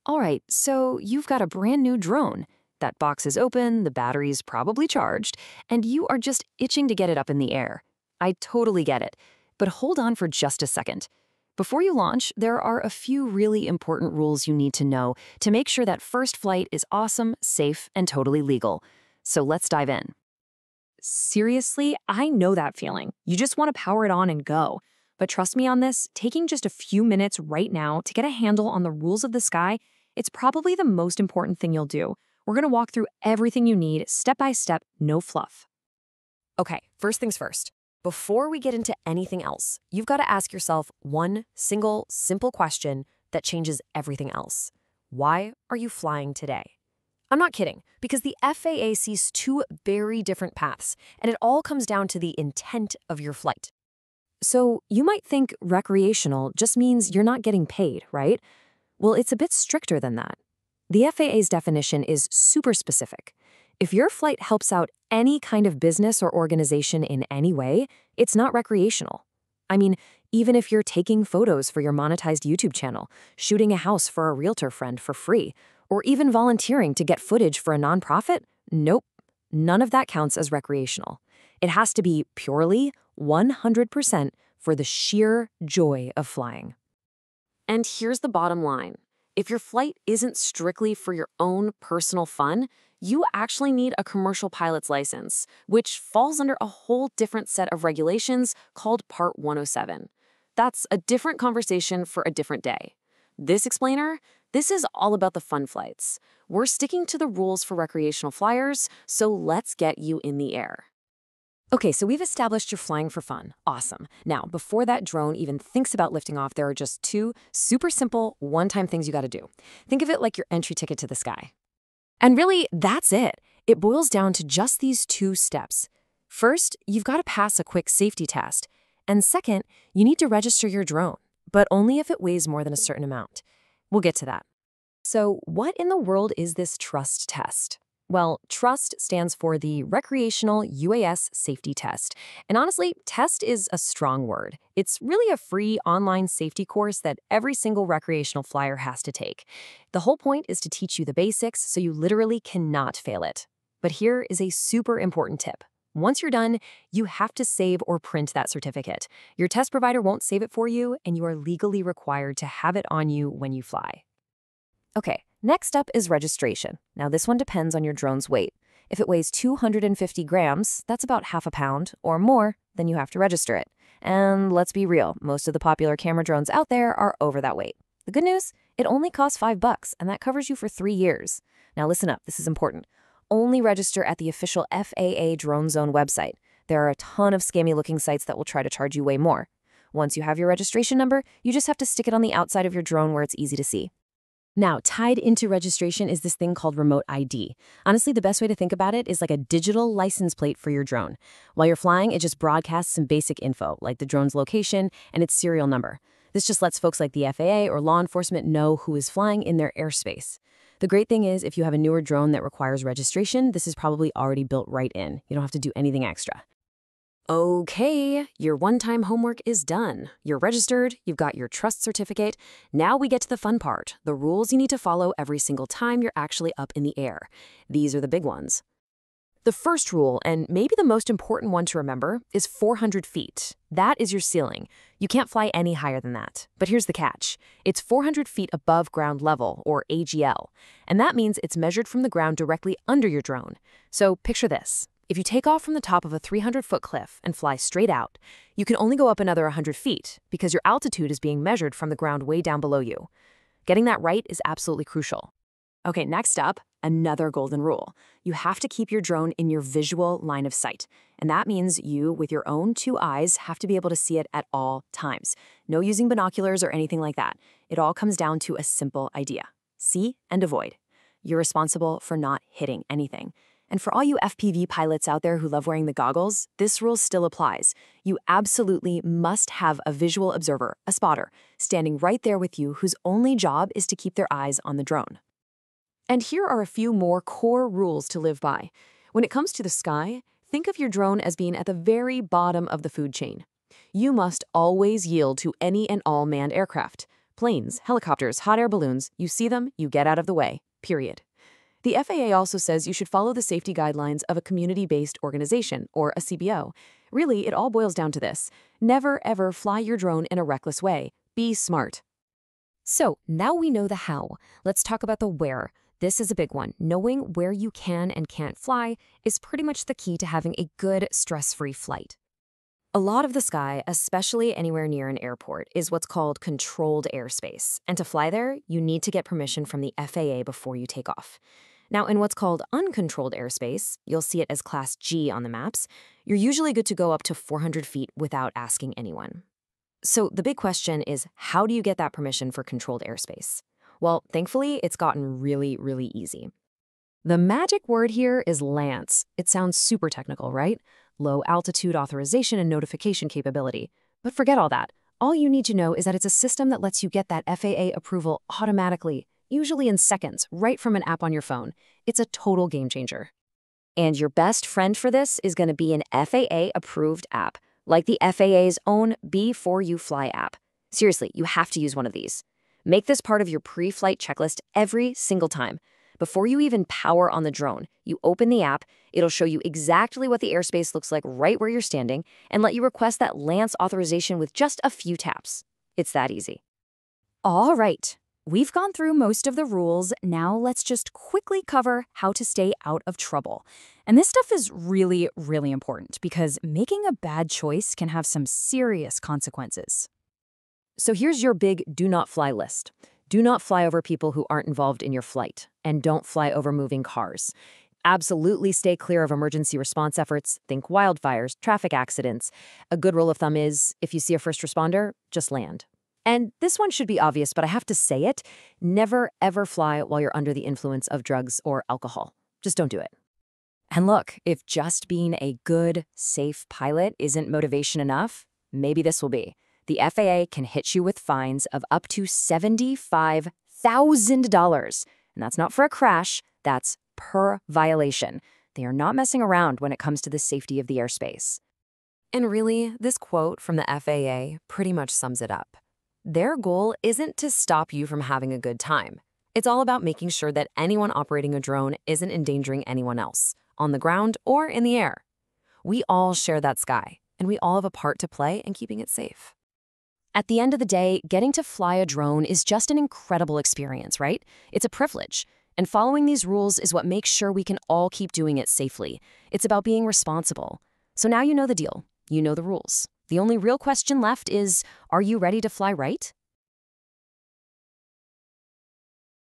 All right, so you've got a brand new drone. That box is open, the battery's probably charged, and you are just itching to get it up in the air. I totally get it. But hold on for just a second. Before you launch, there are a few really important rules you need to know to make sure that first flight is awesome, safe, and totally legal. So let's dive in. Seriously, I know that feeling. You just want to power it on and go. But trust me on this, taking just a few minutes right now to get a handle on the rules of the sky, it's probably the most important thing you'll do. We're going to walk through everything you need, step by step, no fluff. Okay, first things first. Before we get into anything else, you've got to ask yourself one single, simple question that changes everything else. Why are you flying today? I'm not kidding, because the FAA sees two very different paths, and it all comes down to the intent of your flight. So you might think recreational just means you're not getting paid, right? Well, it's a bit stricter than that. The FAA's definition is super specific. If your flight helps out any kind of business or organization in any way, it's not recreational. I mean, even if you're taking photos for your monetized YouTube channel, shooting a house for a realtor friend for free, or even volunteering to get footage for a nonprofit, nope, none of that counts as recreational. It has to be purely 100% for the sheer joy of flying. And here's the bottom line. If your flight isn't strictly for your own personal fun, you actually need a commercial pilot's license, which falls under a whole different set of regulations called Part 107. That's a different conversation for a different day. This explainer, this is all about the fun flights. We're sticking to the rules for recreational flyers, so let's get you in the air. Okay, so we've established you're flying for fun. Awesome. Now, before that drone even thinks about lifting off, there are just two super simple one-time things you got to do. Think of it like your entry ticket to the sky. And really, that's it. It boils down to just these two steps. First, you've got to pass a quick safety test. And second, you need to register your drone, but only if it weighs more than a certain amount. We'll get to that. So, what in the world is this trust test? Well, TRUST stands for the Recreational UAS Safety Test. And honestly, test is a strong word. It's really a free online safety course that every single recreational flyer has to take. The whole point is to teach you the basics so you literally cannot fail it. But here is a super important tip. Once you're done, you have to save or print that certificate. Your test provider won't save it for you, and you are legally required to have it on you when you fly. Okay, next up is registration. Now this one depends on your drone's weight. If it weighs 250 grams, that's about half a pound, or more, then you have to register it. And let's be real, most of the popular camera drones out there are over that weight. The good news? It only costs $5, and that covers you for 3 years. Now listen up, this is important. Only register at the official FAA Drone Zone website. There are a ton of scammy-looking sites that will try to charge you way more. Once you have your registration number, you just have to stick it on the outside of your drone where it's easy to see. Now, tied into registration is this thing called remote ID. Honestly, the best way to think about it is like a digital license plate for your drone. While you're flying, it just broadcasts some basic info, like the drone's location and its serial number. This just lets folks like the FAA or law enforcement know who is flying in their airspace. The great thing is, if you have a newer drone that requires registration, this is probably already built right in. You don't have to do anything extra. Okay, your one-time homework is done. You're registered, you've got your trust certificate. Now we get to the fun part, the rules you need to follow every single time you're actually up in the air. These are the big ones. The first rule, and maybe the most important one to remember, is 400 feet. That is your ceiling. You can't fly any higher than that. But here's the catch. It's 400 feet above ground level, or AGL. And that means it's measured from the ground directly under your drone. So picture this. If you take off from the top of a 300-foot cliff and fly straight out, you can only go up another 100 feet because your altitude is being measured from the ground way down below you. Getting that right is absolutely crucial. Okay, next up, another golden rule. You have to keep your drone in your visual line of sight. And that means you, with your own 2 eyes, have to be able to see it at all times. No using binoculars or anything like that. It all comes down to a simple idea. See and avoid. You're responsible for not hitting anything. And for all you FPV pilots out there who love wearing the goggles, this rule still applies. You absolutely must have a visual observer, a spotter, standing right there with you whose only job is to keep their eyes on the drone. And here are a few more core rules to live by. When it comes to the sky, think of your drone as being at the very bottom of the food chain. You must always yield to any and all manned aircraft. Planes, helicopters, hot air balloons, you see them, you get out of the way. Period. The FAA also says you should follow the safety guidelines of a community-based organization, or a CBO. Really, it all boils down to this. Never, ever fly your drone in a reckless way. Be smart. So now we know the how. Let's talk about the where. This is a big one. Knowing where you can and can't fly is pretty much the key to having a good, stress-free flight. A lot of the sky, especially anywhere near an airport, is what's called controlled airspace. And to fly there, you need to get permission from the FAA before you take off. Now, in what's called uncontrolled airspace, you'll see it as Class G on the maps, you're usually good to go up to 400 feet without asking anyone. So the big question is, how do you get that permission for controlled airspace? Well, thankfully, it's gotten really, really easy. The magic word here is LAANC. It sounds super technical, right? Low altitude authorization and notification capability. But forget all that. All you need to know is that it's a system that lets you get that FAA approval automatically, usually in seconds, right from an app on your phone. It's a total game changer. And your best friend for this is going to be an FAA-approved app, like the FAA's own B4U Fly app. Seriously, you have to use one of these. Make this part of your pre-flight checklist every single time. Before you even power on the drone, you open the app, it'll show you exactly what the airspace looks like right where you're standing, and let you request that LAANC authorization with just a few taps. It's that easy. All right, we've gone through most of the rules. Now let's just quickly cover how to stay out of trouble. And this stuff is really, really important because making a bad choice can have some serious consequences. So here's your big do not fly list. Do not fly over people who aren't involved in your flight, and don't fly over moving cars. Absolutely stay clear of emergency response efforts. Think wildfires, traffic accidents. A good rule of thumb is, if you see a first responder, just land. And this one should be obvious, but I have to say it. Never, ever fly while you're under the influence of drugs or alcohol. Just don't do it. And look, if just being a good, safe pilot isn't motivation enough, maybe this will be. The FAA can hit you with fines of up to $75,000. And that's not for a crash, that's per violation. They are not messing around when it comes to the safety of the airspace. And really, this quote from the FAA pretty much sums it up. Their goal isn't to stop you from having a good time. It's all about making sure that anyone operating a drone isn't endangering anyone else, on the ground or in the air. We all share that sky, and we all have a part to play in keeping it safe. At the end of the day, getting to fly a drone is just an incredible experience, right? It's a privilege. And following these rules is what makes sure we can all keep doing it safely. It's about being responsible. So now you know the deal. You know the rules. The only real question left is, are you ready to fly right?